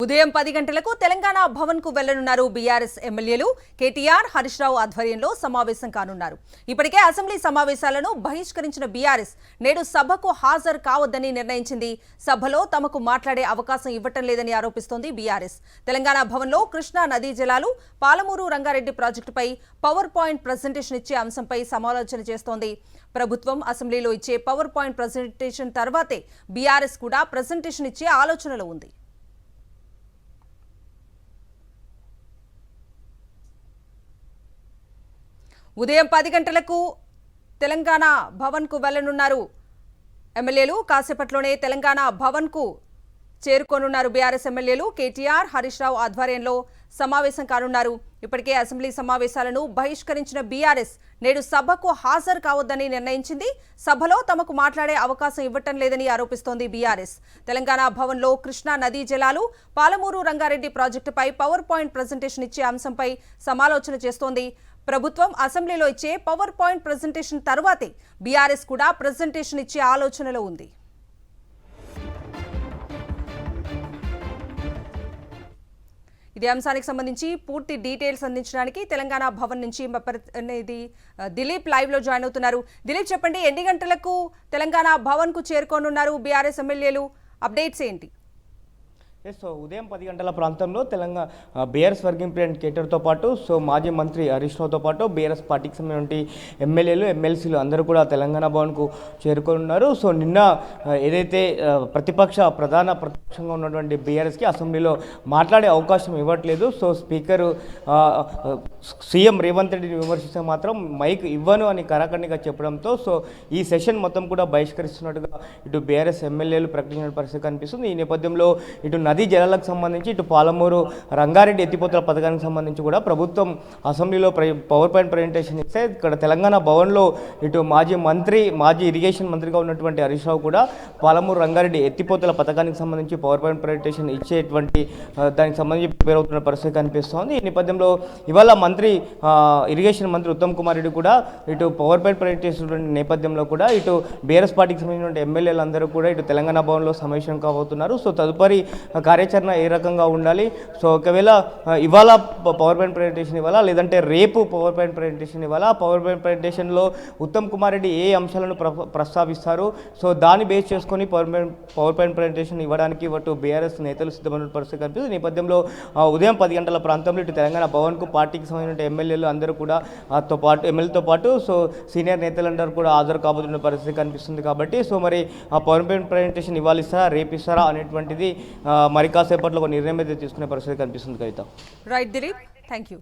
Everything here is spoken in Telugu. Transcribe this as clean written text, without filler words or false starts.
ఉదయం 10 గంటలకు తెలంగాణ భవన్ కు వెళ్లనున్నారు బీఆర్ఎస్ ఎమ్మెల్యేలు కేటీఆర్ హరీష్ రావు ఆధ్వర్యంలో సమావేశం కానున్నారు. ఇప్పటికే అసెంబ్లీ సమావేశాలను బహిష్కరించిన బీఆర్ఎస్ నేడు సభకు హాజరు కావద్దని నిర్ణయించింది. సభలో తమకు మాట్లాడే అవకాశం ఇవ్వటం లేదని ఆరోపిస్తోంది బీఆర్ఎస్. తెలంగాణ భవన్ లో కృష్ణా నదీ జలాలు, పాలమూరు రంగారెడ్డి ప్రాజెక్టుపై పవర్ పాయింట్ ప్రెజెంటేషన్ ఇచ్చే అంశంపై సమాలోచన చేస్తోంది. ప్రభుత్వం అసెంబ్లీలో ఇచ్చే పవర్ పాయింట్ ప్రెజెంటేషన్ తర్వాతే బీఆర్ఎస్ కూడా ప్రెజెంటేషన్ ఇచ్చే ఆలోచనలో ఉంది. ఉదయం 10 గంటలకు తెలంగాణ భవన్ కు వెళ్లనున్నారు ఎమ్మెల్యేలు. కాసేపట్లోనే తెలంగాణ భవన్ కు చేరుకోనున్నారు బీఆర్ఎస్ ఎమ్మెల్యేలు. కేటీఆర్ హరీష్ రావు ఆధ్వర్యంలో సమావేశం కానున్నారు. ఇప్పటికే అసెంబ్లీ సమావేశాలను బహిష్కరించిన బీఆర్ఎస్ నేడు సభకు హాజరు కావద్దని నిర్ణయించింది. సభలో తమకు మాట్లాడే అవకాశం ఇవ్వటం లేదని ఆరోపిస్తోంది బీఆర్ఎస్. తెలంగాణ భవన్ లో కృష్ణా నదీ జలాలు, పాలమూరు రంగారెడ్డి ప్రాజెక్టుపై పవర్ పాయింట్ ప్రెజెంటేషన్ ఇచ్చే అంశంపై సమాలోచన చేస్తోంది. ప్రభుత్వం అసెంబ్లీలో ఇచ్చే పవర్ పాయింట్ ప్రెజెంటేషన్ తర్వాతే బీఆర్ఎస్ కూడా ప్రెజెంటేషన్ ఇచ్చే ఆలోచనలో ఉంది. ఇదే అంశానికి సంబంధించి పూర్తి డీటెయిల్స్ అందించడానికి తెలంగాణ భవన్ నుంచి దిలీప్ లైవ్ లో జాయిన్ అవుతున్నారు. దిలీప్, చెప్పండి, ఎన్ని గంటలకు తెలంగాణ భవన్ కు చేరుకోనున్నారు బీఆర్ఎస్ ఎమ్మెల్యేలు? అప్డేట్స్ ఏంటి? సో ఉదయం 10 గంటల ప్రాంతంలో తెలంగాణ బీఆర్ఎస్ వర్కింగ్ ప్రెసిడెంట్ కేటీఆర్తో పాటు మాజీ మంత్రి హరీష్ రావుతో పాటు బీఆర్ఎస్ పార్టీకి సంబంధించిన ఎమ్మెల్యేలు, ఎమ్మెల్సీలు అందరూ కూడా తెలంగాణ భవన్కు చేరుకున్నారు. నిన్న ఏదైతే ప్రధాన ప్రతిపక్షంగా ఉన్నటువంటి బీఆర్ఎస్కి అసెంబ్లీలో మాట్లాడే అవకాశం ఇవ్వట్లేదు. స్పీకర్ సీఎం రేవంత్ రెడ్డిని విమర్శిస్తే మాత్రం మైక్ ఇవ్వను అని కరాఖండిగా చెప్పడంతో ఈ సెషన్ మొత్తం కూడా బహిష్కరిస్తున్నట్టుగా ఇటు బీఆర్ఎస్ ఎమ్మెల్యేలు ప్రకటించిన పరిస్థితి కనిపిస్తుంది. ఈ నేపథ్యంలో ఇటు నదీ జలాలకు సంబంధించి, ఇటు పాలమూరు రంగారెడ్డి ఎత్తిపోతల పథకానికి సంబంధించి కూడా ప్రభుత్వం అసెంబ్లీలో పవర్ పాయింట్ ప్రజెంటేషన్ ఇస్తే ఇక్కడ తెలంగాణ భవన్లో ఇటు మాజీ ఇరిగేషన్ మంత్రిగా ఉన్నటువంటి హరీష్ రావు కూడా పాలమూరు రంగారెడ్డి ఎత్తిపోతల పథకానికి సంబంధించి పవర్ పాయింట్ ప్రజెంటేషన్ ఇచ్చేటువంటి దానికి సంబంధించి ప్రిపేర్ అవుతున్న పరిస్థితి కనిపిస్తోంది. ఈ నేపథ్యంలో ఇవాళ ఇరిగేషన్ మంత్రి ఉత్తమ్ కుమార్ రెడ్డి కూడా ఇటు పవర్ పాయింట్ ప్రజెంటేషన్ నేపథ్యంలో కూడా ఇటు బీఆర్ఎస్ పార్టీకి సంబంధించిన ఎమ్మెల్యేలు అందరూ కూడా ఇటు తెలంగాణ భవన్లో సమావేశం కాబోతున్నారు. తదుపరి కార్యాచరణ ఏ రకంగా ఉండాలి, ఒకవేళ ఇవాళ పవర్ పాయింట్ ప్రజెంటేషన్ ఇవ్వాలా లేదంటే రేపు పవర్ పాయింట్ ప్రజెంటేషన్ ఇవ్వాలా, పవర్ పాయింట్ ప్రజెంటేషన్లో ఉత్తమ్ కుమార్ రెడ్డి ఏ అంశాలను ప్రస్తావిస్తారు, దాన్ని బేస్ చేసుకొని పవర్ పాయింట్ ప్రజెంటేషన్ ఇవ్వడానికి ఇటు బీఆర్ఎస్ నేతలు సిద్ధమైన పరిస్థితి కనిపిస్తుంది. నేపథ్యంలో ఉదయం 10 గంటల ప్రాంతంలో ఇటు తెలంగాణ భవన్కు పార్టీకి సంబంధించిన ఎమ్మెల్యేలు అందరూ కూడా ఎమ్మెల్యేతో పాటు సీనియర్ నేతలందరూ కూడా హాజరు కాబోతున్న పరిస్థితి కనిపిస్తుంది. కాబట్టి మరి ఆ పవర్ పాయింట్ ప్రజెంటేషన్ ఇవాళ ఇస్తారా, రేపు ఇస్తారా అనేటువంటిది మరి కాసేపట్లో ఒక నిర్ణయం అయితే తీసుకునే పరిస్థితి కనిపిస్తుంది. Kavitha. Right Dilip, thank you.